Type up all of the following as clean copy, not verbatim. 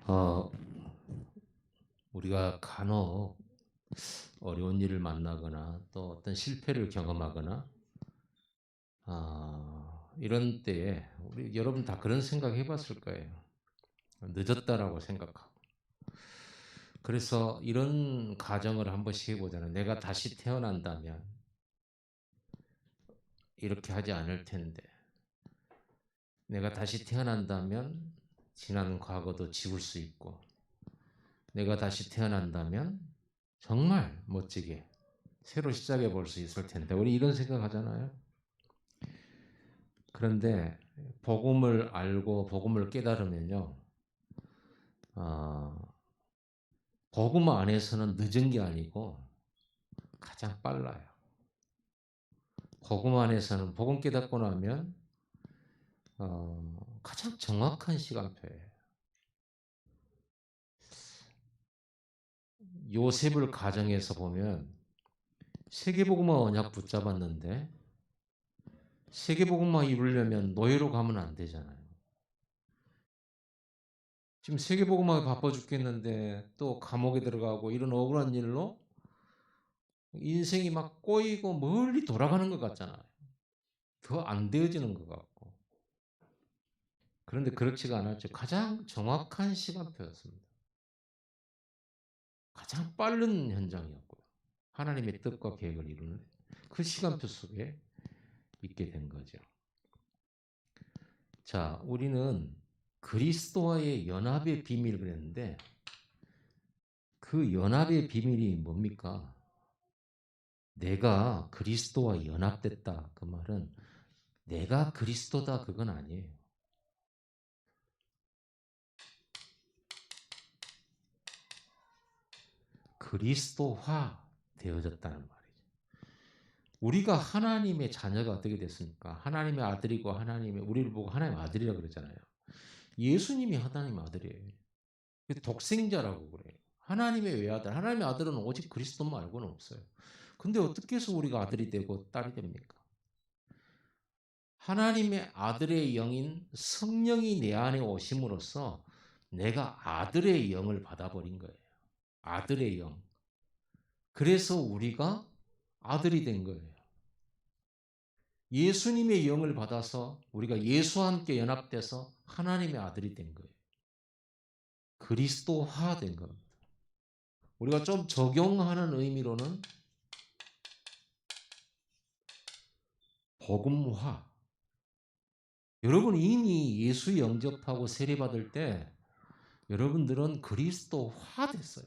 어, 우리가 간혹 어려운 일을 만나거나 또 어떤 실패를 경험하거나 이런 때에 우리 여러분 다 그런 생각 해봤을 거예요. 늦었다라고 생각하고. 그래서 이런 가정을 한 번씩 해보잖아요. 내가 다시 태어난다면 이렇게 하지 않을 텐데, 내가 다시 태어난다면 지난 과거도 지울 수 있고, 내가 다시 태어난다면 정말 멋지게 새로 시작해 볼 수 있을 텐데, 우리 이런 생각 하잖아요. 그런데 복음을 알고 복음을 깨달으면요, 복음 안에서는 늦은 게 아니고 가장 빨라요. 복음 안에서는 복음 깨닫고 나면 가장 정확한 시간표예요. 요셉을 가정에서 보면 세계복음화 언약 붙잡았는데 세계복음화 이루려면 노예로 가면 안 되잖아요. 지금 세계복음화에 바빠 죽겠는데 또 감옥에 들어가고 이런 억울한 일로 인생이 막 꼬이고 멀리 돌아가는 것 같잖아요. 더 안 되어지는 것 같고. 그런데 그렇지가 않았죠. 가장 정확한 시간표였습니다. 가장 빠른 현장이었고요. 하나님의 뜻과 계획을 이루는 그 시간표 속에 있게 된 거죠. 자, 우리는 그리스도와의 연합의 비밀을 그랬는데 그 연합의 비밀이 뭡니까? 내가 그리스도와 연합됐다. 그 말은 내가 그리스도다 그건 아니에요. 그리스도화 되어졌다는 말이죠. 우리가 하나님의 자녀가 어떻게 됐습니까? 하나님의 아들이고 하나님의 우리를 보고 하나님의 아들이라고 그러잖아요. 예수님이 하나님의 아들이에요. 독생자라고 그래요. 하나님의 외아들. 하나님의 아들은 오직 그리스도 말고는 없어요. 근데 어떻게 해서 우리가 아들이 되고 딸이 됩니까? 하나님의 아들의 영인 성령이 내 안에 오심으로써 내가 아들의 영을 받아버린 거예요. 아들의 영. 그래서 우리가 아들이 된 거예요. 예수님의 영을 받아서 우리가 예수와 함께 연합돼서 하나님의 아들이 된 거예요. 그리스도화 된 겁니다. 우리가 좀 적용하는 의미로는 복음화. 여러분 이미 예수 영접하고 세례받을 때 여러분들은 그리스도화 됐어요.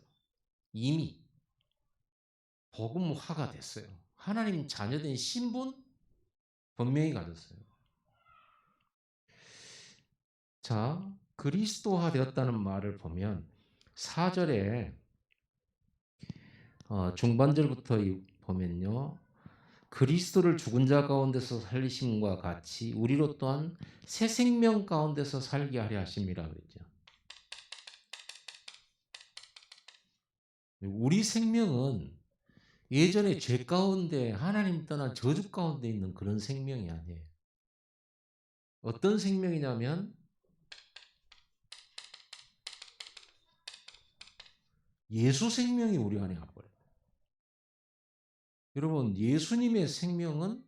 이미 복음화가 됐어요. 하나님 자녀된 신분 분명히 가졌어요. 자, 그리스도화 되었다는 말을 보면 4절에 중반절부터 보면요. 그리스도를 죽은 자 가운데서 살리심과 같이 우리로 또한 새 생명 가운데서 살게 하려 하심이라 그랬죠. 우리 생명은 예전에 죄 가운데 하나님 떠난 저주 가운데 있는 그런 생명이 아니에요. 어떤 생명이냐면 예수 생명이 우리 안에 와버려요. 여러분 예수님의 생명은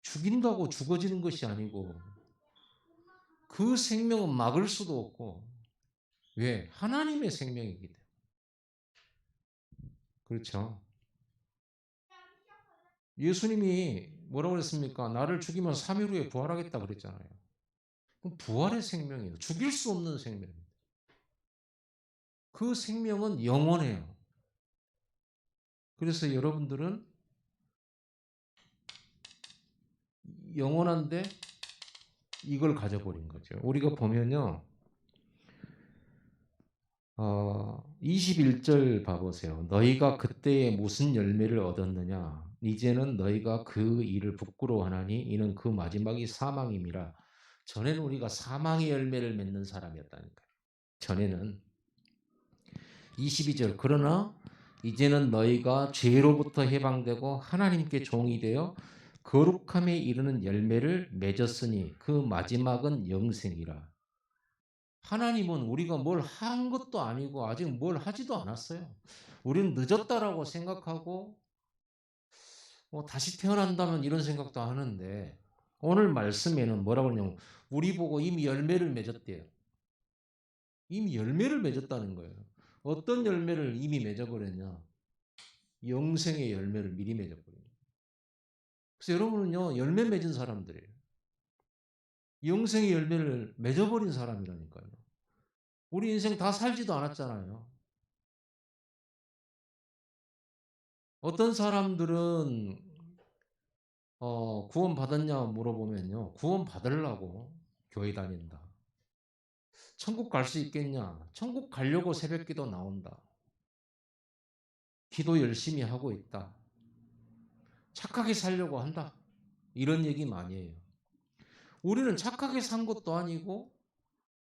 죽인다고 죽어지는 것이 아니고 그 생명은 막을 수도 없고 왜? 하나님의 생명이기 때문에. 그렇죠. 예수님이 뭐라고 그랬습니까? 나를 죽이면 3일 후에 부활하겠다 그랬잖아요. 그럼 부활의 생명이에요. 죽일 수 없는 생명입니다. 그 생명은 영원해요. 그래서 여러분들은 영원한데 이걸 가져버린 거죠. 우리가 보면요. 21절 봐보세요. 너희가 그때에 무슨 열매를 얻었느냐? 이제는 너희가 그 일을 부끄러워하나니 이는 그 마지막이 사망임이라. 전에는 우리가 사망의 열매를 맺는 사람이었다니까요. 전에는 22절 그러나 이제는 너희가 죄로부터 해방되고 하나님께 종이 되어 거룩함에 이르는 열매를 맺었으니 그 마지막은 영생이라. 하나님은 우리가 뭘 한 것도 아니고 아직 뭘 하지도 않았어요. 우리는 늦었다라고 생각하고 뭐 다시 태어난다면 이런 생각도 하는데 오늘 말씀에는 뭐라고 그러냐면 우리 보고 이미 열매를 맺었대요. 이미 열매를 맺었다는 거예요. 어떤 열매를 이미 맺어버렸냐? 영생의 열매를 미리 맺어버려요. 그래서 여러분은요, 열매 맺은 사람들이에요. 영생의 열매를 맺어버린 사람이라니까요. 우리 인생 다 살지도 않았잖아요. 어떤 사람들은 구원 받았냐 물어보면요, 구원 받으려고 교회 다닌다. 천국 갈 수 있겠냐? 천국 가려고 새벽기도 나온다. 기도 열심히 하고 있다. 착하게 살려고 한다. 이런 얘기 많이 해요. 우리는 착하게 산 것도 아니고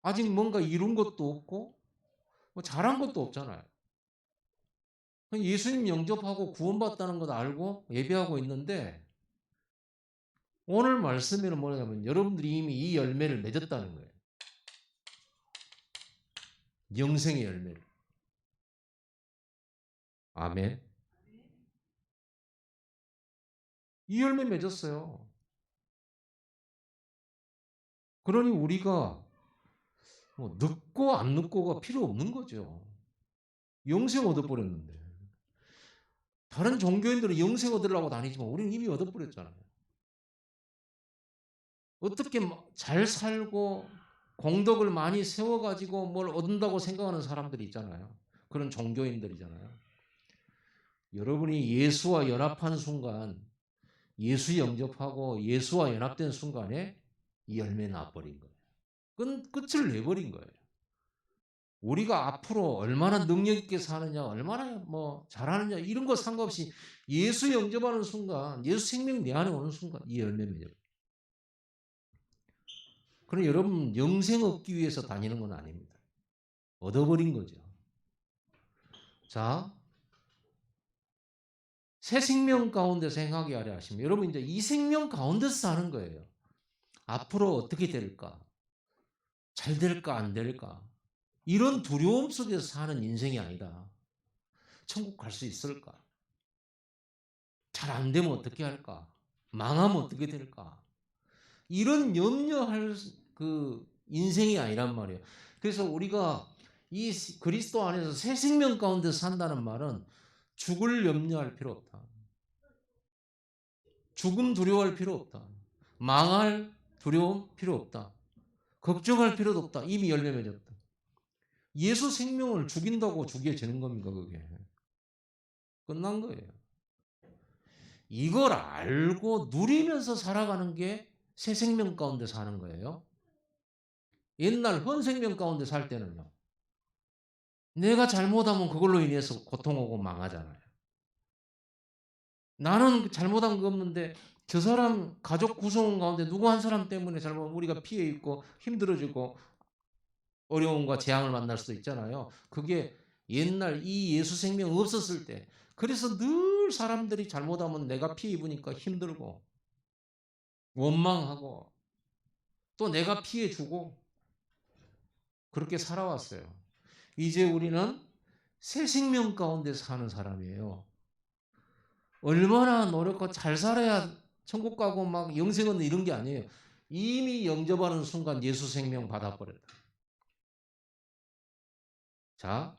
아직 뭔가 이룬 것도 없고 뭐 잘한 것도 없잖아요. 예수님 영접하고 구원받다는 것 알고 예배하고 있는데 오늘 말씀에는 뭐냐면 여러분들이 이미 이 열매를 맺었다는 거예요. 영생의 열매를. 아멘. 이 열매 맺었어요. 그러니 우리가 뭐 늦고 안 늦고가 필요 없는 거죠. 영생 얻어버렸는데. 다른 종교인들은 영생 얻으려고 다니지만 우리는 이미 얻어버렸잖아요. 어떻게 잘 살고 공덕을 많이 세워가지고 뭘 얻는다고 생각하는 사람들이 있잖아요. 그런 종교인들이잖아요. 여러분이 예수와 연합한 순간, 예수 영접하고 예수와 연합된 순간에 이 열매 나버린 거예요. 끝을 내버린 거예요. 우리가 앞으로 얼마나 능력 있게 사느냐, 얼마나 뭐 잘하느냐 이런 거 상관없이 예수 영접하는 순간, 예수 생명 내 안에 오는 순간 이 열매 맺어요. 그럼 여러분 영생 얻기 위해서 다니는 건 아닙니다. 얻어버린 거죠. 자, 새 생명 가운데 생각이 하려 하시면 여러분 이제 이 생명 가운데서 사는 거예요. 앞으로 어떻게 될까? 잘 될까 안 될까? 이런 두려움 속에서 사는 인생이 아니다. 천국 갈 수 있을까? 잘 안 되면 어떻게 할까? 망하면 어떻게 될까? 이런 염려할 그 인생이 아니란 말이에요. 그래서 우리가 이 그리스도 안에서 새 생명 가운데 산다는 말은 죽을 염려할 필요 없다. 죽음 두려워할 필요 없다. 망할 두려움 필요 없다. 걱정할 필요도 없다. 이미 열매 맺었다. 예수 생명을 죽인다고 죽여지는 겁니까, 그게? 끝난 거예요. 이걸 알고 누리면서 살아가는 게 새 생명 가운데 사는 거예요. 옛날 헌 생명 가운데 살 때는요. 내가 잘못하면 그걸로 인해서 고통하고 망하잖아요. 나는 잘못한 거 없는데 저 사람 가족 구성 가운데 누구 한 사람 때문에 잘못 우리가 피해 있고 힘들어지고 어려움과 재앙을 만날 수도 있잖아요. 그게 옛날 이 예수 생명 없었을 때 그래서 늘 사람들이 잘못하면 내가 피해 입으니까 힘들고 원망하고 또 내가 피해 주고 그렇게 살아왔어요. 이제 우리는 새 생명 가운데 사는 사람이에요. 얼마나 노력하고 잘 살아야 천국 가고 막 영생은 이런 게 아니에요. 이미 영접하는 순간 예수 생명 받아버렸다. 자,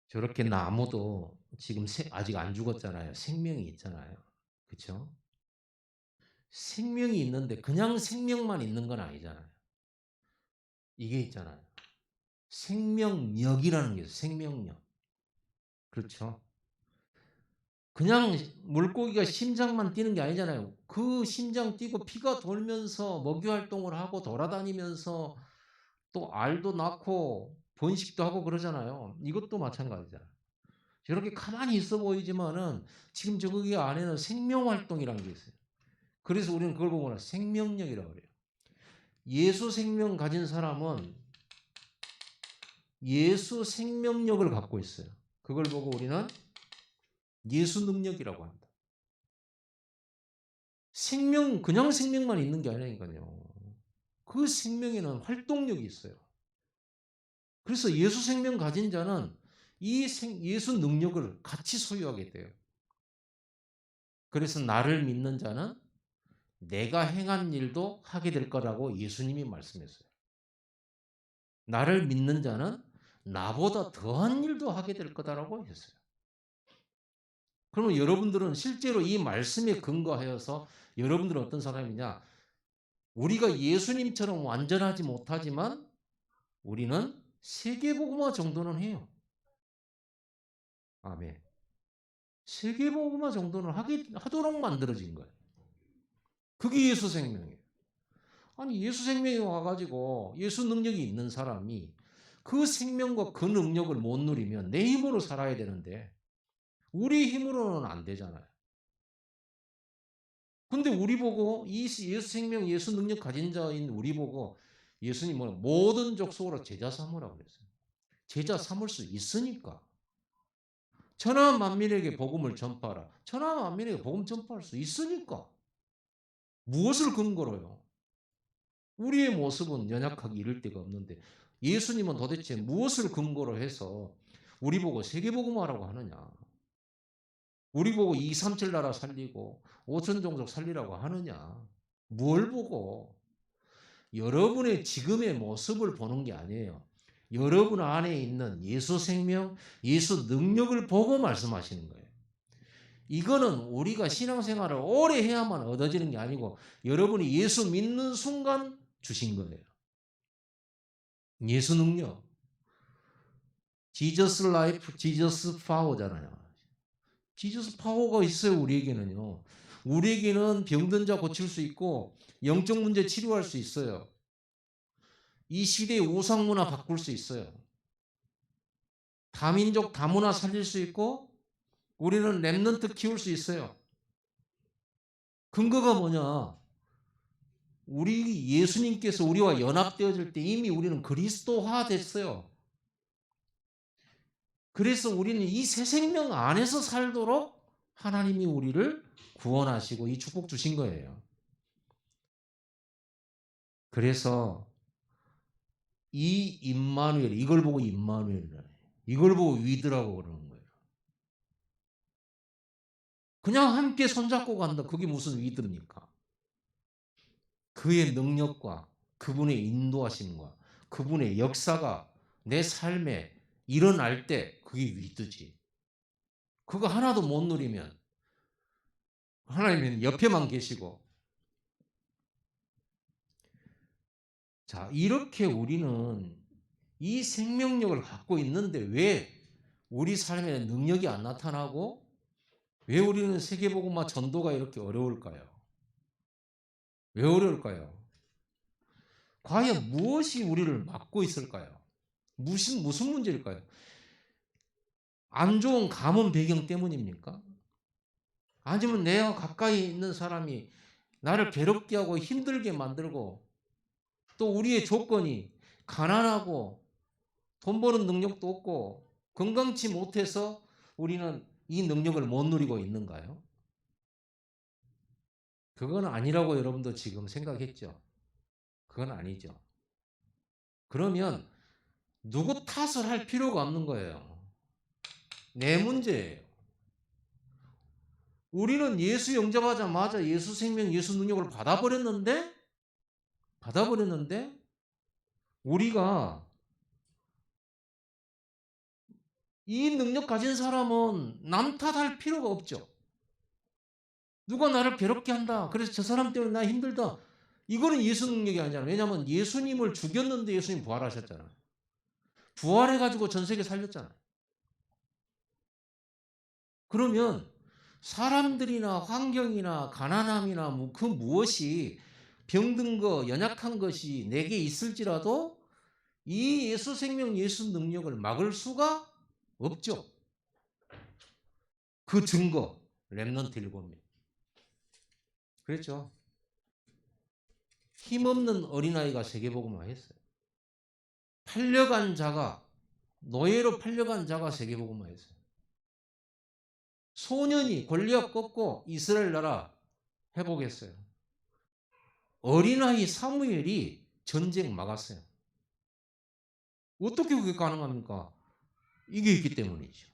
저렇게 나무도 지금 아직 안 죽었잖아요. 생명이 있잖아요. 그렇죠? 생명이 있는데 그냥 생명만 있는 건 아니잖아요. 이게 있잖아요. 생명력이라는 게 있어요. 생명력. 그렇죠? 그냥 물고기가 심장만 뛰는 게 아니잖아요. 그 심장 뛰고 피가 돌면서 먹이 활동을 하고 돌아다니면서 또 알도 낳고 번식도 하고 그러잖아요. 이것도 마찬가지잖아요. 저렇게 가만히 있어 보이지만은 지금 저기 안에는 생명 활동이라는 게 있어요. 그래서 우리는 그걸 보고 생명력이라고 그래요. 예수 생명 가진 사람은 예수 생명력을 갖고 있어요. 그걸 보고 우리는 예수 능력이라고 합니다. 생명, 그냥 생명만 있는 게 아니라니까요. 그 생명에는 활동력이 있어요. 그래서 예수 생명 가진 자는 예수 능력을 같이 소유하게 돼요. 그래서 나를 믿는 자는 내가 행한 일도 하게 될 거라고 예수님이 말씀했어요. 나를 믿는 자는 나보다 더한 일도 하게 될 거다라고 했어요. 그러면 여러분들은 실제로 이 말씀에 근거하여서 여러분들은 어떤 사람이냐? 우리가 예수님처럼 완전하지 못하지만 우리는 세계복음화 정도는 해요. 아멘. 세계복음화 정도는 하도록 만들어진 거예요. 그게 예수 생명이에요. 아니 예수 생명이 와가지고 예수 능력이 있는 사람이 그 생명과 그 능력을 못 누리면 내 힘으로 살아야 되는데 우리 힘으로는 안 되잖아요. 근데 우리 보고 이 예수 생명, 예수 능력 가진 자인 우리 보고 예수님은 모든 족속으로 제자 삼으라고 그랬어요. 제자 삼을 수 있으니까. 천하 만민에게 복음을 전파하라. 천하 만민에게 복음 전파할 수 있으니까. 무엇을 근거로요? 우리의 모습은 연약하기 이를 데가 없는데 예수님은 도대체 무엇을 근거로 해서 우리 보고 세계복음화라고 하느냐? 우리 보고 237 나라 살리고 5천 종족 살리라고 하느냐? 뭘 보고? 여러분의 지금의 모습을 보는 게 아니에요. 여러분 안에 있는 예수 생명, 예수 능력을 보고 말씀하시는 거예요. 이거는 우리가 신앙생활을 오래 해야만 얻어지는 게 아니고 여러분이 예수 믿는 순간 주신 거예요. 예수 능력. Jesus life, Jesus power잖아요. Jesus power가 있어요, 우리에게는요. 우리에게는 병든 자 고칠 수 있고 영적 문제 치료할 수 있어요. 이 시대의 우상 문화 바꿀 수 있어요. 다민족 다문화 살릴 수 있고 우리는 렘넌트 키울 수 있어요. 근거가 뭐냐? 우리 예수님께서 우리와 연합되어질 때 이미 우리는 그리스도화 됐어요. 그래서 우리는 이 새 생명 안에서 살도록 하나님이 우리를 구원하시고 이 축복 주신 거예요. 그래서 이 임마누엘, 이걸 보고 임마누엘이라 해요. 이걸 보고 위드라고 그러는 거예요. 그냥 함께 손잡고 간다. 그게 무슨 위드입니까? 그의 능력과 그분의 인도하심과 그분의 역사가 내 삶에 일어날 때 그게 위드지. 그거 하나도 못 누리면 하나님은 옆에만 계시고 자 이렇게 우리는 이 생명력을 갖고 있는데 왜 우리 삶에 능력이 안 나타나고 왜 우리는 세계복음화 전도가 이렇게 어려울까요? 왜 어려울까요? 과연 무엇이 우리를 막고 있을까요? 무슨 문제일까요? 안 좋은 가문 배경 때문입니까? 아니면 내가 가까이 있는 사람이 나를 괴롭게 하고 힘들게 만들고 또 우리의 조건이 가난하고 돈 버는 능력도 없고 건강치 못해서 우리는 이 능력을 못 누리고 있는가요? 그건 아니라고 여러분도 지금 생각했죠? 그건 아니죠. 그러면 누구 탓을 할 필요가 없는 거예요. 내 문제예요. 우리는 예수 영접하자마자 예수 생명, 예수 능력을 받아버렸는데 우리가 이 능력 가진 사람은 남 탓할 필요가 없죠. 누가 나를 괴롭게 한다. 그래서 저 사람 때문에 나 힘들다. 이거는 예수 능력이 아니잖아요. 왜냐하면 예수님을 죽였는데 예수님 부활하셨잖아요. 부활해가지고 전 세계 살렸잖아요. 그러면 사람들이나 환경이나 가난함이나 그 무엇이 병든 거, 연약한 것이 내게 있을지라도 이 예수 생명, 예수 능력을 막을 수가 없죠. 그 증거, 렘넌트 7명. 그렇죠. 힘없는 어린아이가 세계복음화 했어요. 팔려간 자가, 노예로 팔려간 자가 세계복음화 했어요. 소년이 골리앗 꺾고 이스라엘 나라 회복했어요. 어린아이 사무엘이 전쟁 막았어요. 어떻게 그게 가능합니까? 이게 있기 때문이죠.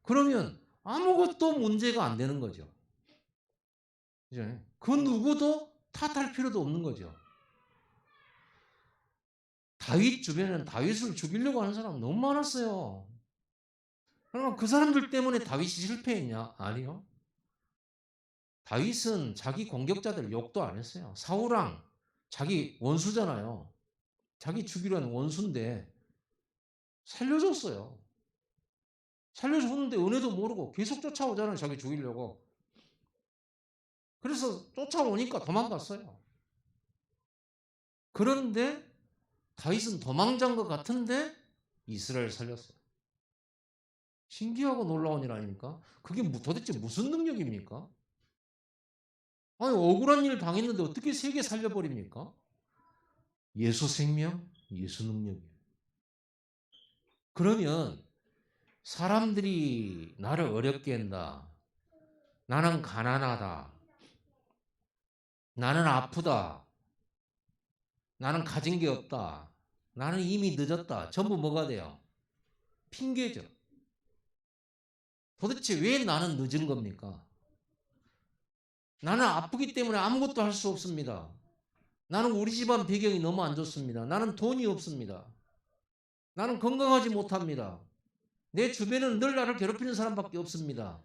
그러면 아무것도 문제가 안 되는 거죠. 그죠? 그 누구도 탓할 필요도 없는 거죠. 다윗 주변에는 다윗을 죽이려고 하는 사람 너무 많았어요. 그러면 그 사람들 때문에 다윗이 실패했냐? 아니요. 다윗은 자기 공격자들 욕도 안 했어요. 사울왕 자기 원수잖아요. 자기 죽이려는 원수인데 살려줬어요. 살려줬는데 은혜도 모르고 계속 쫓아오잖아요. 자기 죽이려고. 그래서 쫓아오니까 도망갔어요. 그런데 다윗은 도망간 것 같은데 이스라엘 살렸어요. 신기하고 놀라운 일 아닙니까? 그게 도대체 무슨 능력입니까? 아니 억울한 일 당했는데 어떻게 세계 살려버립니까? 예수 생명, 예수 능력이에요. 그러면 사람들이 나를 어렵게 한다. 나는 가난하다. 나는 아프다. 나는 가진 게 없다. 나는 이미 늦었다. 전부 뭐가 돼요? 핑계죠. 도대체 왜 나는 늦은 겁니까? 나는 아프기 때문에 아무것도 할 수 없습니다. 나는 우리 집안 배경이 너무 안 좋습니다. 나는 돈이 없습니다. 나는 건강하지 못합니다. 내 주변에는 늘 나를 괴롭히는 사람밖에 없습니다.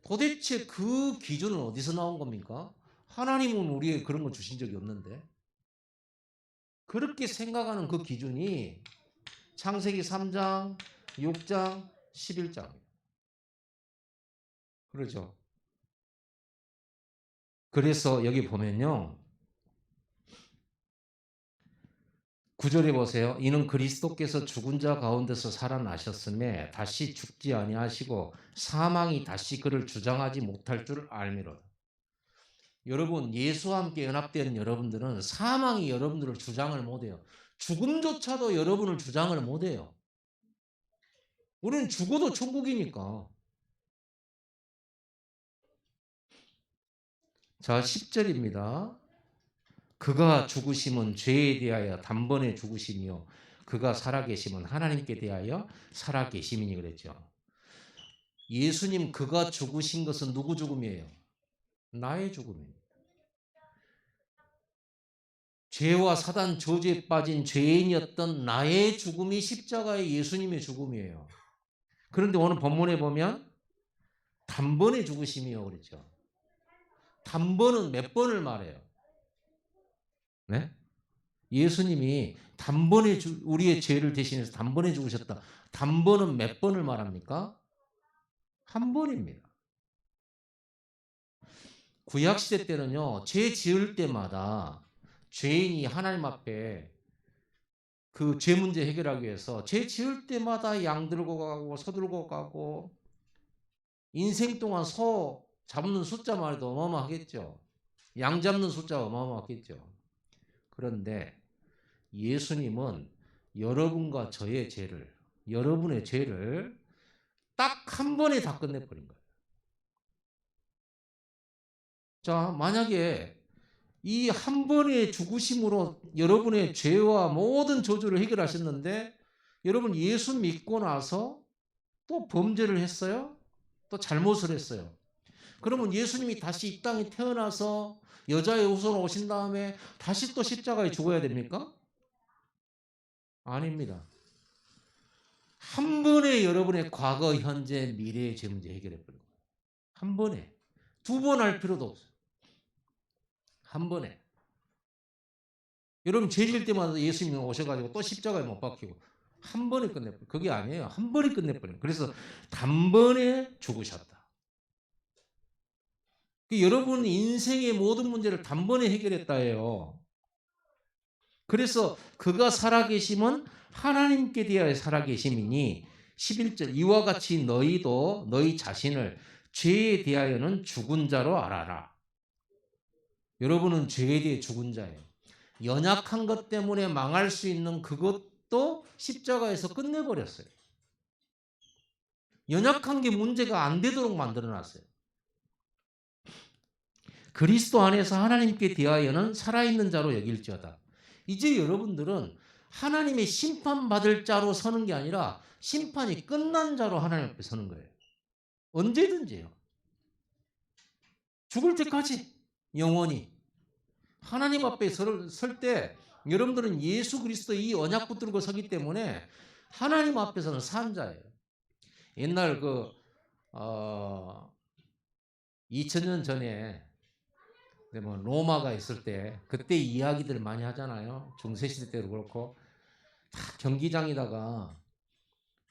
도대체 그 기준은 어디서 나온 겁니까? 하나님은 우리에게 그런 거 주신 적이 없는데. 그렇게 생각하는 그 기준이 창세기 3장, 6장, 11장. 그렇죠. 그래서 여기 보면요. 9절에 보세요. 이는 그리스도께서 죽은 자 가운데서 살아나셨음에 다시 죽지 아니하시고 사망이 다시 그를 주장하지 못할 줄 알미로다. 여러분 예수와 함께 연합된 여러분들은 사망이 여러분들을 주장을 못해요. 죽음조차도 여러분을 주장을 못해요. 우리는 죽어도 천국이니까. 자 10절입니다. 그가 죽으심은 죄에 대하여 단번에 죽으심이요 그가 살아계심은 하나님께 대하여 살아계심이니 그랬죠. 예수님 그가 죽으신 것은 누구 죽음이에요? 나의 죽음입니다. 죄와 사단 저주에 빠진 죄인이었던 나의 죽음이 십자가의 예수님의 죽음이에요. 그런데 오늘 본문에 보면 단번에 죽으심이요 그랬죠. 단번은 몇 번을 말해요? 네? 예수님이 단번에 우리의 죄를 대신해서 단번에 죽으셨다. 단번은 몇 번을 말합니까? 한 번입니다. 구약시대 때는요. 죄 지을 때마다 죄인이 하나님 앞에 그 죄 문제 해결하기 위해서 죄 지을 때마다 양 들고 가고 소 들고 가고 인생 동안 소 잡는 숫자만 해도 어마어마하겠죠. 양 잡는 숫자가 어마어마하겠죠. 그런데 예수님은 여러분과 저의 죄를 여러분의 죄를 딱 한 번에 다 끝내버린 거예요. 자, 만약에 이 한 번의 죽으심으로 여러분의 죄와 모든 저주를 해결하셨는데 여러분 예수 믿고 나서 또 범죄를 했어요? 또 잘못을 했어요. 그러면 예수님이 다시 이 땅에 태어나서 여자의 후손으로 오신 다음에 다시 또 십자가에 죽어야 됩니까? 아닙니다. 한 번에 여러분의 과거, 현재, 미래의 죄 문제 해결해 버린 거예요. 한 번에. 두 번 할 필요도 없어요. 한 번에. 여러분 죄 질 때마다 예수님이 오셔가지고 또 십자가에 못 박히고 한 번에 끝내버려요. 그게 아니에요. 한 번에 끝내버려요. 그래서 단번에 죽으셨다. 여러분 인생의 모든 문제를 단번에 해결했다 해요. 그래서 그가 살아계심은 하나님께 대하여 살아계심이니 11절 이와 같이 너희도 너희 자신을 죄에 대하여는 죽은 자로 알아라. 여러분은 죄에 대해 죽은 자예요. 연약한 것 때문에 망할 수 있는 그것도 십자가에서 끝내버렸어요. 연약한 게 문제가 안 되도록 만들어놨어요. 그리스도 안에서 하나님께 대하여는 살아있는 자로 여길지어다. 이제 여러분들은 하나님의 심판받을 자로 서는 게 아니라 심판이 끝난 자로 하나님 앞에 서는 거예요. 언제든지요. 죽을 때까지 영원히. 하나님 앞에 설 때 여러분들은 예수 그리스도 이 언약 붙들고 서기 때문에 하나님 앞에서는 산 자예요. 옛날 2000년 전에 뭐 로마가 있을 때 그때 이야기들 많이 하잖아요. 중세시대 때도 그렇고 다 경기장에다가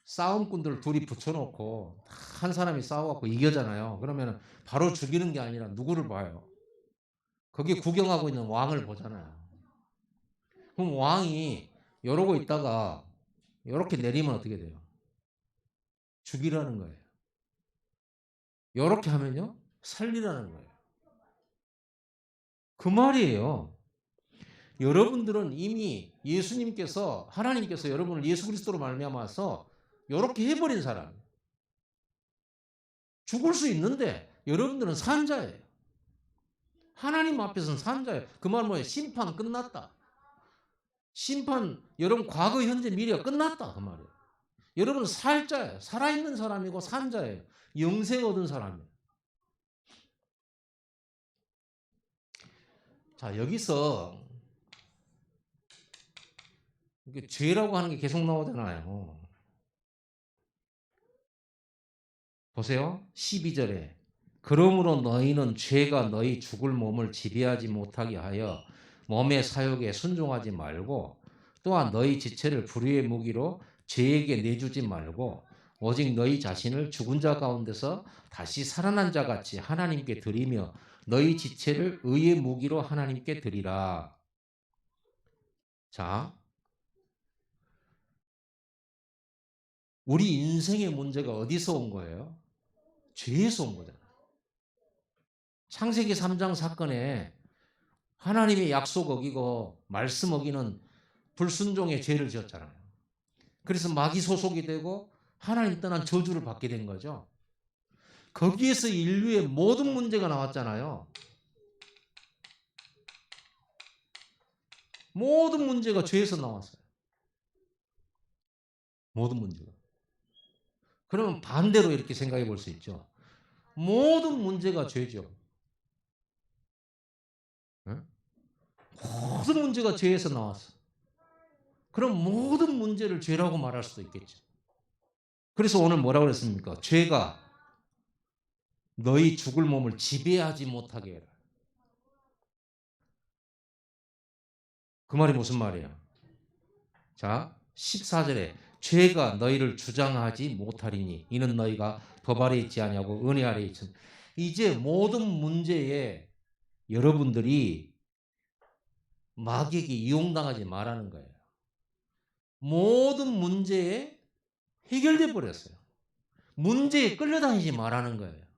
싸움꾼들 둘이 붙여놓고 한 사람이 싸워갖고 이겨잖아요. 그러면 바로 죽이는 게 아니라 누구를 봐요? 거기 구경하고 있는 왕을 보잖아요. 그럼 왕이 이러고 있다가 이렇게 내리면 어떻게 돼요? 죽이라는 거예요. 이렇게 하면요? 살리라는 거예요. 그 말이에요. 여러분들은 이미 예수님께서 하나님께서 여러분을 예수 그리스도로 말미암아서 이렇게 해버린 사람. 죽을 수 있는데 여러분들은 산 자예요. 하나님 앞에서는 산 자예요. 그 말 뭐예요? 심판 끝났다. 심판 여러분 과거 현재 미래가 끝났다 그 말이에요. 여러분은 살 자예요. 살아있는 사람이고 산 자예요. 영생 얻은 사람이에요. 자 여기서 이게 죄라고 하는 게 계속 나오잖아요. 보세요. 12절에 그러므로 너희는 죄가 너희 죽을 몸을 지배하지 못하게 하여 몸의 사욕에 순종하지 말고 또한 너희 지체를 불의의 무기로 죄에게 내주지 말고 오직 너희 자신을 죽은 자 가운데서 다시 살아난 자 같이 하나님께 드리며 너희 지체를 의의 무기로 하나님께 드리라. 자, 우리 인생의 문제가 어디서 온 거예요? 죄에서 온 거잖아요. 창세기 3장 사건에 하나님의 약속 어기고 말씀 어기는 불순종의 죄를 지었잖아요. 그래서 마귀 소속이 되고 하나님 떠난 저주를 받게 된 거죠. 거기에서 인류의 모든 문제가 나왔잖아요. 모든 문제가 죄에서 나왔어요. 모든 문제가. 그러면 반대로 이렇게 생각해 볼 수 있죠. 모든 문제가 죄죠. 응? 모든 문제가 죄에서 나왔어. 그럼 모든 문제를 죄라고 말할 수도 있겠죠. 그래서 오늘 뭐라고 그랬습니까? 죄가 너희 죽을 몸을 지배하지 못하게 해라. 그 말이 무슨 말이에요? 자, 14절에 죄가 너희를 주장하지 못하리니 이는 너희가 법 아래 있지 아니하고 은혜 아래 있지. 이제 모든 문제에 여러분들이 마귀에게 이용당하지 말라는 거예요. 모든 문제에 해결돼 버렸어요. 문제에 끌려다니지 말라는 거예요.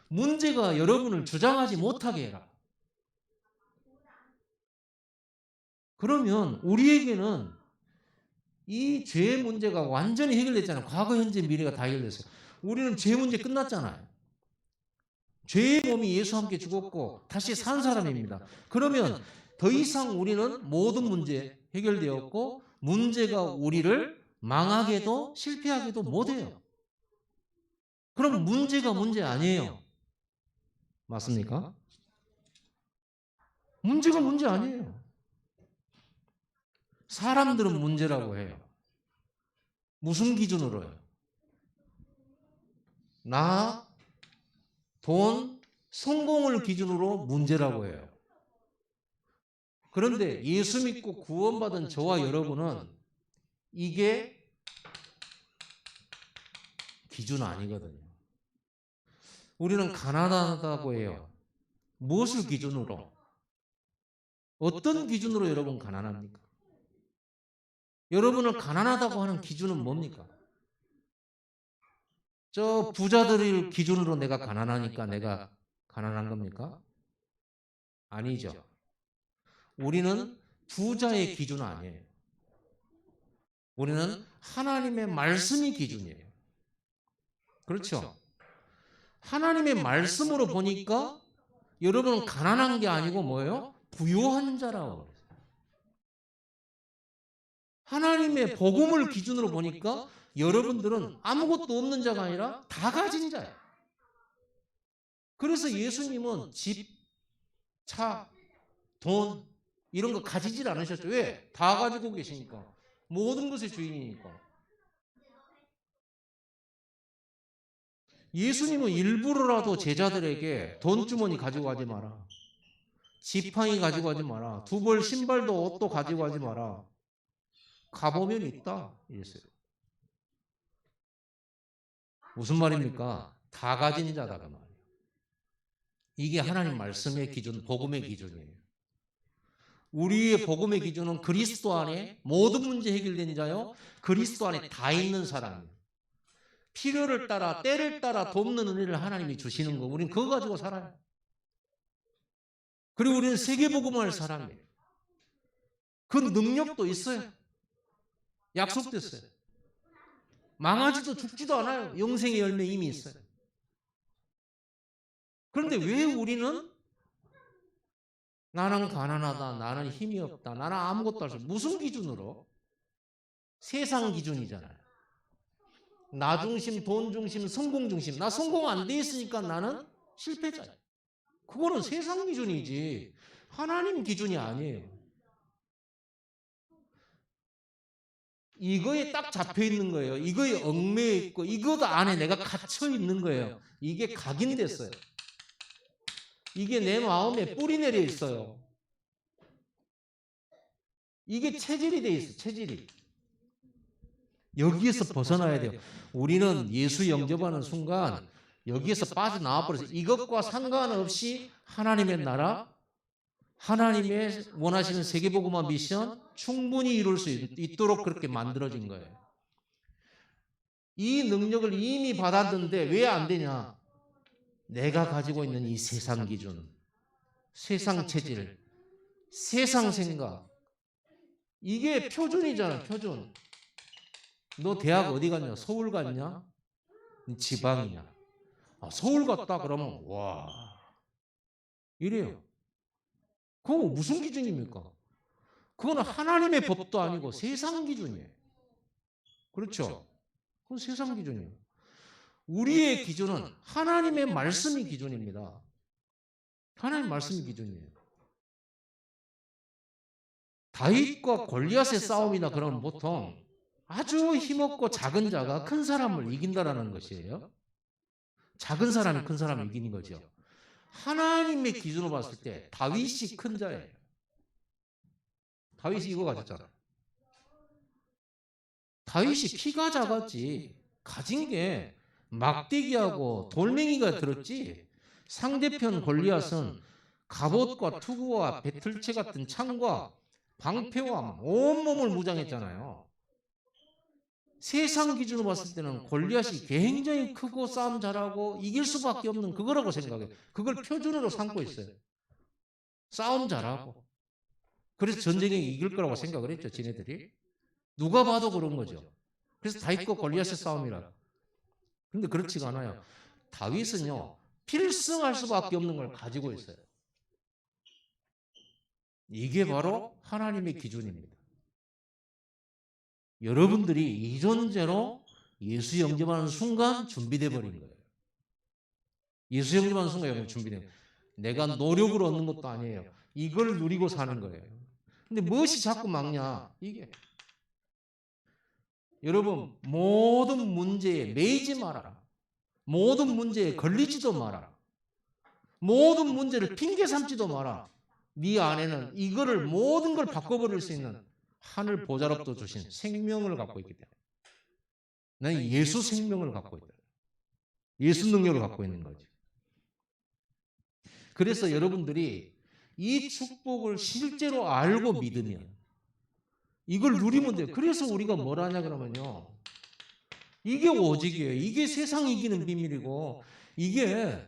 문제가 여러분을 주장하지 못하게 해라. 그러면 우리에게는 이 죄의 문제가 완전히 해결됐잖아요. 과거, 현재, 미래가 다 해결됐어요. 우리는 죄 문제 끝났잖아요. 죄의 몸이 예수와 함께 죽었고 다시 산 사람입니다. 그러면 더 이상 우리는 모든 문제 해결되었고 문제가 우리를 망하게도 실패하게도 못해요. 그럼 문제가 문제 아니에요. 맞습니까? 문제가 문제 아니에요. 사람들은 문제라고 해요. 무슨 기준으로요? 나, 돈, 성공을 기준으로 문제라고 해요. 그런데 예수 믿고 구원받은 저와 여러분은 이게 기준 아니거든요. 우리는 가난하다고 해요. 무엇을 기준으로? 어떤 기준으로 여러분 가난합니까? 여러분을 가난하다고 하는 기준은 뭡니까? 저 부자들을 기준으로 내가 가난하니까 내가 가난한 겁니까? 아니죠. 우리는 부자의 기준은 아니에요. 우리는 하나님의 말씀이 기준이에요. 그렇죠? 하나님의 말씀으로 보니까 여러분은 가난한 게 아니고 뭐예요? 부유한 자라고 그랬어요. 하나님의 복음을 기준으로 보니까 여러분들은 아무것도 없는 자가 아니라 다 가진 자예요. 그래서 예수님은 집, 차, 돈 이런 거 가지질 않으셨죠. 왜? 다 가지고 계시니까. 모든 것의 주인이니까. 예수님은 일부러라도 제자들에게 돈주머니 가지고 가지 마라. 지팡이 가지고 가지 마라. 두 벌 신발도 옷도 가지고 가지 마라. 가보면 있다. 이랬어요. 무슨 말입니까? 다 가진 자다 그 말이에요. 이게 하나님 말씀의 기준, 복음의 기준이에요. 우리의 복음의 기준은 그리스도 안에 모든 문제 해결된 자요. 그리스도 안에 다 있는 사람이에요. 필요를 따라 때를 따라 돕는 은혜를 하나님이 주시는 거. 우리는 그거 가지고 살아요. 그리고 우리는 세계복음할 사람이에요. 그 능력도 있어요. 약속됐어요. 망하지도 죽지도 않아요. 영생의 열매 이미 있어요. 그런데 왜 우리는 나는 가난하다, 나는 힘이 없다, 나는 아무것도 할 수 없다. 무슨 기준으로? 세상 기준이잖아요. 나 중심, 돈 중심, 성공 중심. 나 성공 안 돼 있으니까 나는 실패자예요. 그거는 세상 기준이지 하나님 기준이 아니에요. 이거에 딱 잡혀 있는 거예요. 이거에 얽매여 있고 이것 안에 내가 갇혀 있는 거예요. 이게 각인됐어요. 이게 내 마음에 뿌리 내려 있어요. 이게 체질이 돼 있어. 체질이. 여기에서 벗어나야 돼요. 우리는 예수 영접하는 순간 여기에서 빠져나와 버려서 이것과 상관없이 하나님의 나라, 하나님의 원하시는 세계복음화 미션 충분히 이룰 수 있도록 그렇게 만들어진 거예요. 이 능력을 이미 받았는데 왜 안 되냐? 내가 가지고 있는 이 세상 기준, 세상 체질, 세상 생각, 이게 표준이잖아. 표준. 너 대학 어디 갔냐? 서울 갔냐? 지방이냐? 서울 갔다 그러면 와 이래요. 그거 무슨 기준입니까? 그거는 하나님의 법도 아니고 세상 기준이에요. 그렇죠? 그건 세상 기준이에요. 우리의 기준은 하나님의 말씀이 기준입니다. 하나님 말씀이 기준이에요. 다윗과 골리앗의 싸움이나 그러면 보통 아주 힘없고 작은 자가 큰 사람을 이긴다라는 것이에요. 작은 사람이 큰 사람을 이기는 거죠. 하나님의 기준으로 봤을 때 다윗이 큰 자예요. 다윗이 이거 가졌잖아. 다윗이 키가 작았지 가진 게 막대기하고 돌멩이가 들었지 상대편 골리앗은 갑옷과 투구와 배틀채 같은 창과 방패와 온몸을 무장했잖아요. 세상 기준으로 봤을 때는 골리앗이 굉장히 크고 싸움 잘하고 이길 수밖에 없는 그거라고 생각해요. 그걸 표준으로 삼고 있어요. 싸움 잘하고. 그래서 전쟁에 이길 거라고 생각을 했죠. 지네들이. 누가 봐도 그런 거죠. 그래서 다윗과 골리앗의 싸움이라. 그런데 그렇지가 않아요. 다윗은요. 필승할 수밖에 없는 걸 가지고 있어요. 이게 바로 하나님의 기준입니다. 여러분들이 이 존재로 예수 영접하는 순간 준비되어 버린 거예요. 예수 영접하는 순간 여러분 준비돼요. 내가 노력으로 얻는 것도 아니에요. 이걸 누리고 사는 거예요. 근데 무엇이 자꾸 막냐? 이게 여러분 모든 문제에 매이지 마라. 모든 문제에 걸리지도 마라. 모든 문제를 핑계 삼지도 마라. 네 안에는 이거를 모든 걸 바꿔버릴 수 있는 하늘 보좌로부터 주신 생명을 갖고 있기 때문에 나는 예수 생명을 갖고 있다. 예수 능력을 갖고 있는 거지. 그래서 여러분들이 이 축복을 실제로 알고 믿으면 이걸 누리면 돼요. 그래서 우리가 뭘 하냐 그러면요. 이게 오직이에요. 이게 세상 이기는 비밀이고 이게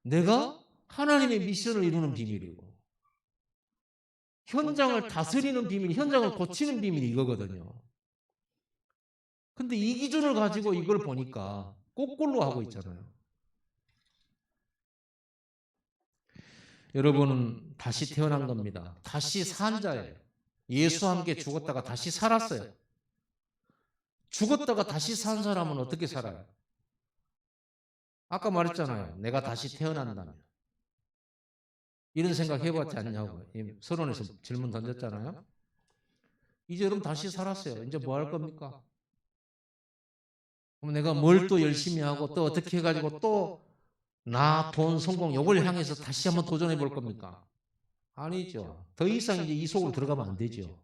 내가 하나님의 미션을 이루는 비밀이고 현장을 다스리는 비밀, 현장을 고치는 비밀이 이거거든요. 근데 이 기준을 가지고 이걸 보니까 거꾸로 하고 있잖아요. 여러분은 다시 태어난 겁니다. 다시 산 자예요. 예수와 함께 죽었다가 다시 살았어요. 죽었다가 다시 산 사람은 어떻게 살아요? 아까 말했잖아요. 내가 다시 태어난다면. 이런 생각 해봤지 않냐고. 서론에서 질문 던졌잖아요. 이제 여러분 다시 살았어요. 이제 뭐 할 겁니까? 그럼 내가 뭘 또 열심히 하고 또 어떻게 해가지고 또 나, 돈, 성공 요걸 향해서 다시 한번 도전해 볼 겁니까? 아니죠. 더 이상 이제 이 속으로 들어가면 안 되죠.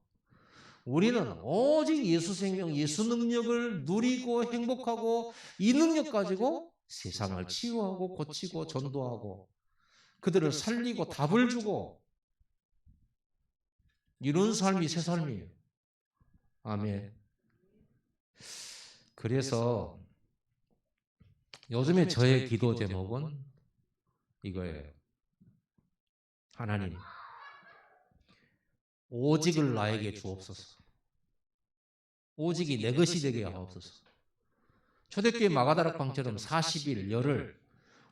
우리는 오직 예수 생명, 예수 능력을 누리고 행복하고 이 능력 가지고 세상을 치유하고 고치고 전도하고 그들을 살리고 답을 주고 이런 삶이 새 삶이에요. 아멘. 그래서 요즘에 저의 기도 제목은 이거예요. 하나님, 오직을 나에게 주옵소서. 오직이 내 것이 되게 하옵소서. 초대교회 마가다락방처럼 40일, 열흘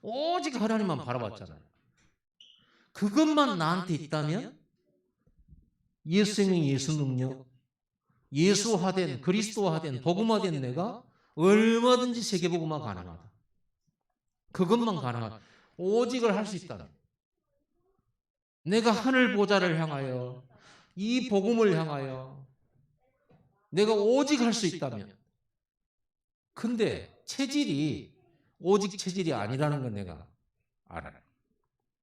오직 하나님만 바라봤잖아요. 그것만 나한테 있다면 예수 생명, 예수 능력, 예수화된, 그리스도화된, 복음화된 내가 얼마든지 세계복음화 가능하다. 그것만 가능하다. 오직을 할 수 있다면 내가 하늘 보좌를 향하여 이 복음을 향하여 내가 오직 할 수 있다면 근데 체질이 오직 체질이 아니라는 건 내가 알아요.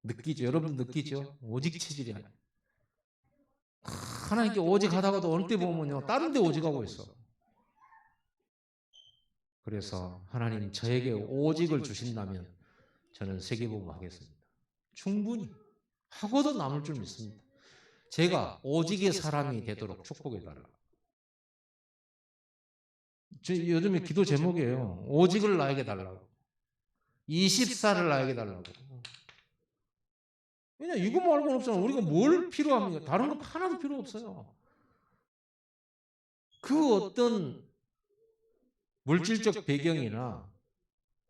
느끼죠? 여러분 느끼죠? 오직 체질이 아니에요. 하나님께 오직 하다가도 어느 때 보면요 다른 데 오직하고 있어. 그래서 하나님 저에게 오직을 주신다면 저는 세계복음 하겠습니다. 충분히 하고도 남을 줄 믿습니다. 제가 오직의 사람이 되도록 축복해달라. 요즘에 기도 제목이에요. 오직을 나에게 달라고. 24를 나에게 달라고. 왜냐 이거 말고는 없잖아. 우리가 뭘 필요합니까? 다른 거 하나도 필요 없어요. 그 어떤 물질적 배경이나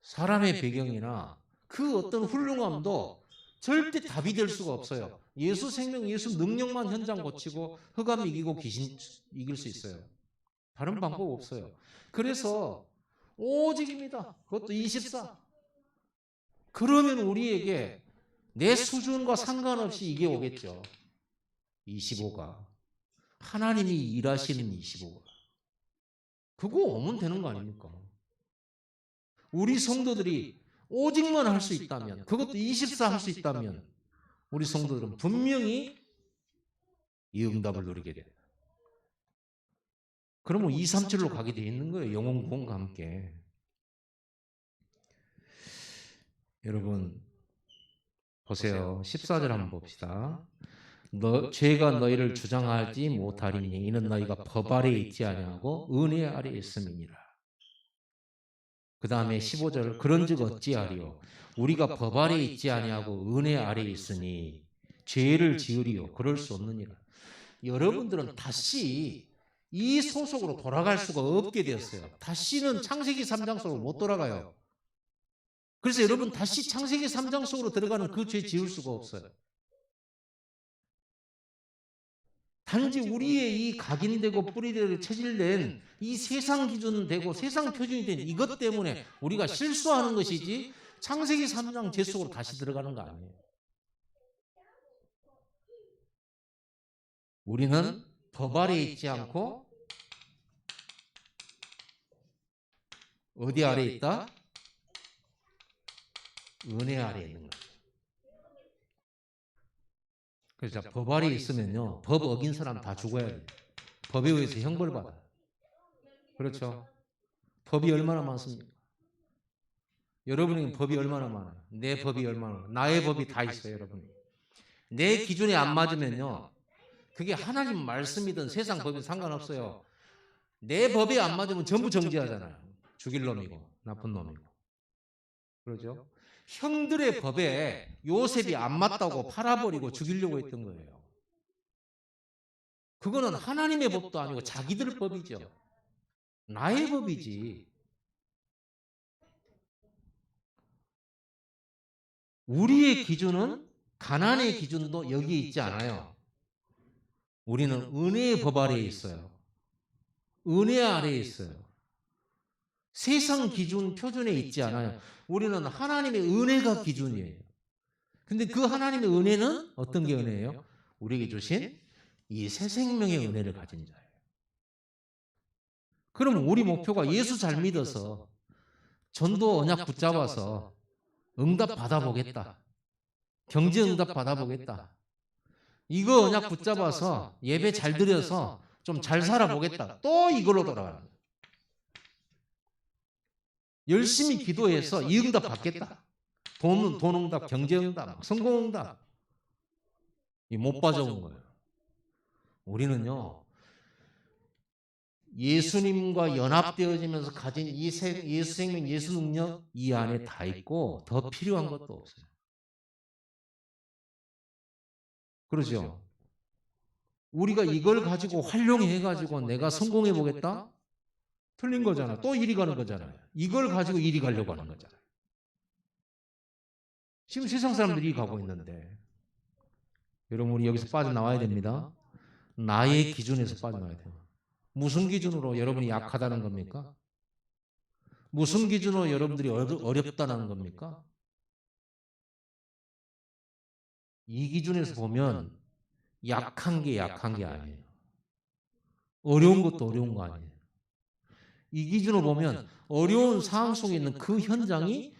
사람의 배경이나 그 어떤 훌륭함도 절대 답이 될 수가 없어요. 예수 생명, 예수 능력만 현장 고치고 흑암 이기고 귀신 이길 수 있어요. 다른 방법 없어요. 그래서 오직입니다. 그것도 24. 그러면 우리에게 내 수준과 상관없이 이게 오겠죠. 25가. 하나님이 일하시는 25가. 그거 오면 되는 거 아닙니까? 우리 성도들이 오직만 할 수 있다면, 그것도 24 할 수 있다면 우리 성도들은 분명히 이 응답을 누리게 돼요. 그러면 237로 가게 돼 있는 거예요. 영혼 구원과 함께. 여러분 보세요. 14절 한번 봅시다. 죄가 너희를 주장하지 못하리니 이는 너희가 법 아래 있지 아니하고 은혜 아래 있음이니라. 그 다음에 15절 그런즉 어찌하리요 우리가 법 아래 있지 아니하고 은혜 아래 있으니 죄를 지으리요 그럴 수 없느니라. 여러분들은 다시 이 소속으로 돌아갈 수가 없게 되었어요. 다시는 창세기 3장 속으로 못 돌아가요. 그래서 여러분 다시 창세기 3장 속으로 들어가는 그 죄 지을 수가 없어요. 단지 우리의 이 각인되고 뿌리되고 체질된 이 세상 기준 되고 세상 표준이 된 이것 때문에 우리가 실수하는 것이지 창세기 3장 죄 속으로 다시 들어가는 거 아니에요. 우리는 법 아래 있지 않고 어디 아래 있다? 은혜 아래 있는 거예요. 그래서 법 아래 있으면요 법 어긴 사람 다 죽어야 돼요. 법에 의해서 형벌받아요. 그렇죠? 법이 얼마나 많습니까? 여러분에게 법이 얼마나 많아요? 내 법이 얼마나 많아요? 나의 법이 다 있어요. 여러분 내 기준에 안 맞으면요 그게 하나님 말씀이든 세상 법이든 상관없어요. 내 법에 안 맞으면 전부 정죄하잖아요. 죽일 놈이고 나쁜 놈이고. 그러죠? 형들의 법에 요셉이 안 맞다고 팔아버리고 죽이려고 했던 거예요. 그거는 하나님의 법도 아니고 자기들 법이죠. 나의 법이지. 우리의 기준은 가난의 기준도 여기에 있지 않아요. 우리는 은혜의 법 아래에 있어요. 은혜 아래에 있어요. 세상 기준 표준에 있지 않아요. 우리는 하나님의 은혜가 기준이에요. 근데 그 하나님의 은혜는 어떤 게 은혜예요? 우리에게 주신 이 새 생명의 은혜를 가진 자예요. 그럼 우리 목표가 예수 잘 믿어서 전도 언약 붙잡아서 응답 받아보겠다. 경제 응답 받아보겠다. 이거 언약 붙잡아서 예배 잘 드려서 좀 잘 살아보겠다. 또 이걸로 돌아가는 거예요. 열심히 기도해서 이 응답 받겠다. 돈 응답, 경제 응답, 성공 응답. 못 빠져온 거예요. 우리는요, 예수님과 연합되어지면서 가진 이 예수 생명, 예수 능력 이 안에 다 있고 더 필요한 것도 없어요. 그러죠? 우리가 이걸 가지고 활용해가지고 내가 성공해 보겠다? 틀린 거잖아. 또 이리 가는 거잖아요. 이걸 가지고 이리 가려고 하는 거잖아요. 지금 세상 사람들이 가고 있는데 여러분 우리 여기서 빠져나와야 됩니다. 나의 기준에서 빠져나와야 돼요. 무슨 기준으로 여러분이 약하다는 겁니까? 무슨 기준으로 여러분들이 어렵다는 겁니까? 이 기준에서 보면 약한 게 아니에요. 어려운 것도 어려운 거 아니에요. 이 기준으로 보면 어려운 상황 속에 있는 그 현장이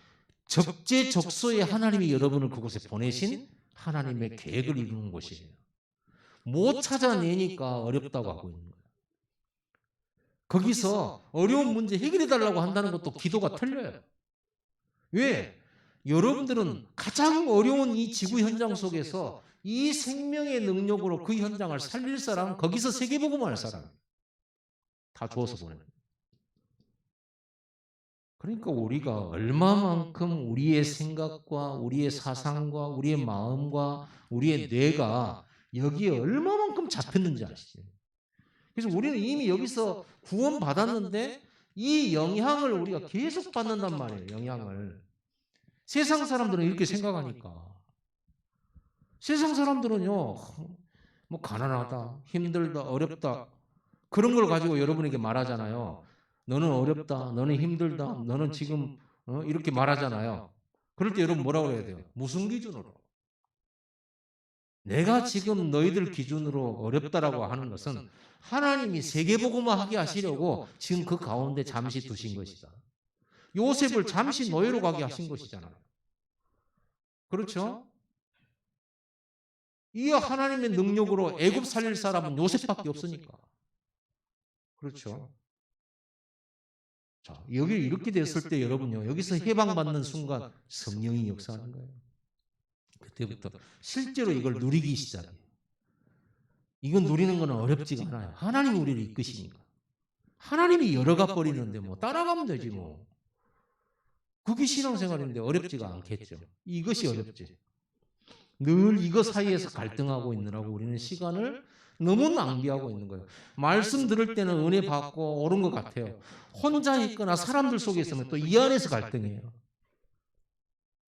적재적소에 하나님이 여러분을 그곳에 보내신 하나님의 계획을 이루는 곳이에요. 못 찾아내니까 어렵다고 하고 있는 거예요. 거기서 어려운 문제 해결해 달라고 한다는 것도 기도가 틀려요. 왜? 여러분들은 가장 어려운 이 지구 현장 속에서 이 생명의 능력으로 그 현장을 살릴 사람, 거기서 세계복음을 할 사람 다 주어서 보내는 거예요. 그러니까 우리가 얼마만큼 우리의 생각과 우리의 사상과 우리의 마음과 우리의 뇌가 여기에 얼마만큼 잡혔는지 아시죠? 그래서 우리는 이미 여기서 구원 받았는데 이 영향을 우리가 계속 받는단 말이에요. 영향을. 세상 사람들은 이렇게 생각하니까. 세상 사람들은요, 뭐 가난하다, 힘들다, 어렵다 그런 걸 가지고 여러분에게 말하잖아요. 너는 어렵다, 너는 힘들다, 너는 지금 이렇게 말하잖아요. 그럴 때 여러분 뭐라고 해야 돼요? 무슨 기준으로? 내가 지금 너희들 기준으로 어렵다라고 하는 것은 하나님이 세계복음화 하게 하시려고 지금 그 가운데 잠시 두신 것이다. 요셉을 잠시 노예로 가게 하신 것이잖아요. 그렇죠? 이 하나님의 능력으로 애굽 살릴 사람은 요셉밖에 없으니까. 그렇죠? 자, 여기 이렇게 됐을 때 여러분요, 여기서 해방받는 순간 성령이 역사하는 거예요. 그때부터 실제로 이걸 누리기 시작해요. 이건 누리는 건 어렵지가 않아요. 하나님이 우리를 이끄시니까. 하나님이 열어가 버리는데 뭐 따라가면 되지 뭐. 그게 신앙생활인데 어렵지가 않겠죠. 이것이 어렵지. 늘 이거 사이에서 갈등하고 있느라고 우리는 시간을 너무 낭비하고 있는 거예요. 말씀 들을 때는 은혜 받고 옳은 것 같아요. 혼자 있거나 사람들 속에 있으면 또 이 안에서 갈등해요.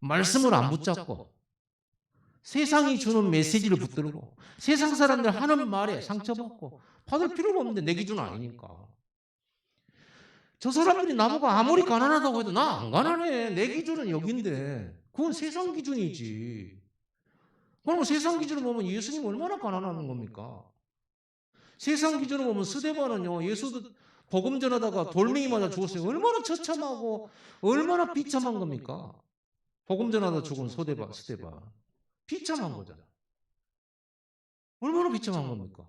말씀을 안 붙잡고 세상이 주는 메시지를 붙들고 세상 사람들 하는 말에 상처받고 받을 필요가 없는데 내 기준은 아니니까. 저 사람들이 나보고 아무리 가난하다고 해도 나 안 가난해. 내 기준은 여긴데 그건 세상 기준이지. 그럼 세상 기준으로 보면 예수님 얼마나 가난한 겁니까? 세상 기준으로 보면 스데반은요, 예수도 복음 전하다가 돌멩이 맞아 죽었어요. 얼마나 처참하고 얼마나 비참한 겁니까? 복음 전하다 죽은 스데반. 비참한 거잖아. 얼마나 비참한 겁니까?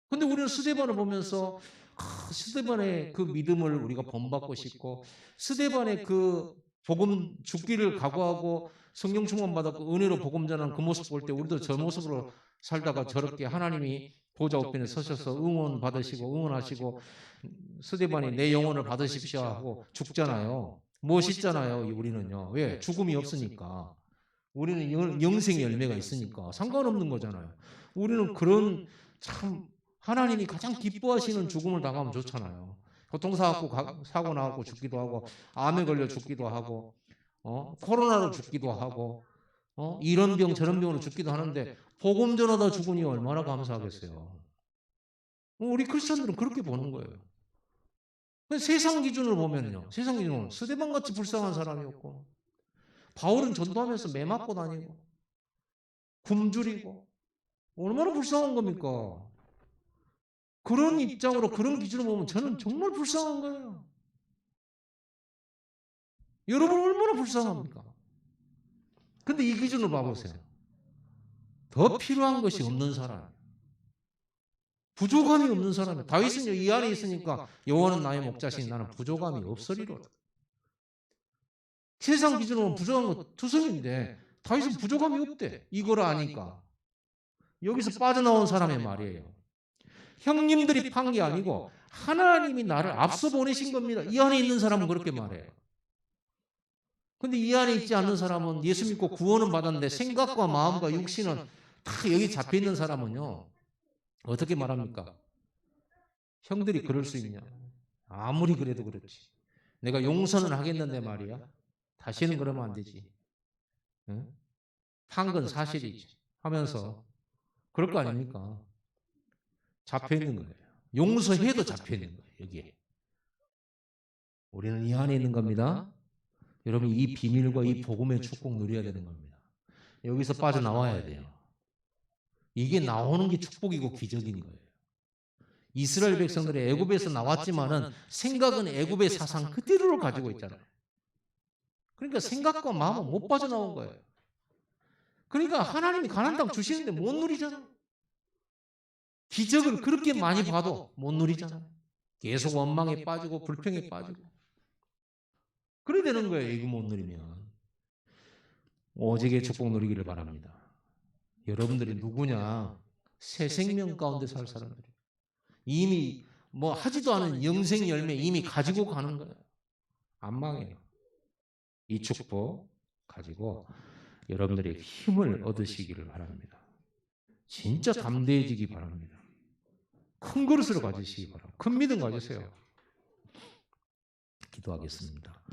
근데 우리는 스데반을 보면서 스데반의 그 믿음을 우리가 본받고 싶고 스데반의 그 복음 죽기를 각오하고 성령 충만 받았고 은혜로 복음 전하는 그 모습 볼 때 우리도 저 모습으로 살다가 저렇게 하나님이 보좌 우편에 서셔서 응원 받으시고 응원하시고 스데반이 내 영혼을 받으십시오 하고 죽잖아요. 멋있잖아요. 우리는요. 왜? 죽음이 없으니까. 우리는 영생의 열매가 있으니까 상관없는 거잖아요. 우리는 그런 참 하나님이 가장 기뻐하시는 죽음을 당하면 좋잖아요. 교통사고 사고 나고 죽기도 하고 암에 걸려 죽기도 하고 코로나로 죽기도 하고 이런 병 저런 병으로 죽기도 하는데 복음 전하다 죽으니 얼마나 감사하겠어요. 우리 크리스천들은 그렇게 보는 거예요. 세상 기준으로 보면요. 세상 기준으로 스데반같이 불쌍한 사람이었고 바울은 전도하면서 매 맞고 다니고 굶주리고 얼마나 불쌍한 겁니까? 그런 입장으로 그런 기준으로 보면 저는 정말 불쌍한 거예요. 여러분 얼마나 불쌍합니까? 근데 이 기준으로 봐보세요. 더 필요한 것이 없는 사람, 부족함이 없는 사람이에요. 다윗은 이 안에 있으니까 여호와는 나의 목자시니 나는 부족함이 없으리로다. 세상 기준으로 부족한 거 투성인데 다윗은 부족함이 없대. 이걸 아니까. 여기서 빠져나온 사람의 말이에요. 형님들이 판 게 아니고 하나님이 나를 앞서 보내신 겁니다. 이 안에 있는 사람은 그렇게 말해요. 근데 이 안에 있지 않는 사람은 예수 믿고 구원은 받았는데 생각과 마음과 육신은 다 여기 잡혀 있는 사람은요. 어떻게 말합니까? 형들이 그럴 수 있냐? 아무리 그래도 그렇지. 내가 용서는 하겠는데 말이야. 다시는 그러면 안 되지. 응? 판 건 사실이지. 하면서 그럴 거 아닙니까? 잡혀 있는 거예요. 용서해도 잡혀 있는 거예요. 여기에. 우리는 이 안에 있는 겁니다. 여러분 이 비밀과 이 복음의 축복 누려야 되는 겁니다. 여기서 빠져나와야 돼요. 이게 나오는 게 축복이고 기적인 거예요. 이스라엘 백성들이 애굽에서 나왔지만은 생각은 애굽의 사상 그대로를 가지고 있잖아요. 그러니까 생각과 마음은 못 빠져나온 거예요. 그러니까 하나님이 가나안 땅 주시는데 못 누리잖아요. 기적을 그렇게 많이 봐도 못 누리잖아요. 계속 원망에 빠지고 불평에 빠지고 그래야 되는 거예요. 이거 못 누리면. 오직의 축복 누리기를 바랍니다. 여러분들이 누구냐? 새 생명 가운데 살 사람들이 이미 뭐 하지도 않은 영생 열매 이미 가지고 가는 거예요. 안 망해요. 이 축복 가지고 여러분들이 힘을 얻으시기를 바랍니다. 진짜 담대해지기 바랍니다. 큰 그릇으로 가지시기 바랍니다. 큰 믿음 가지세요. 기도하겠습니다.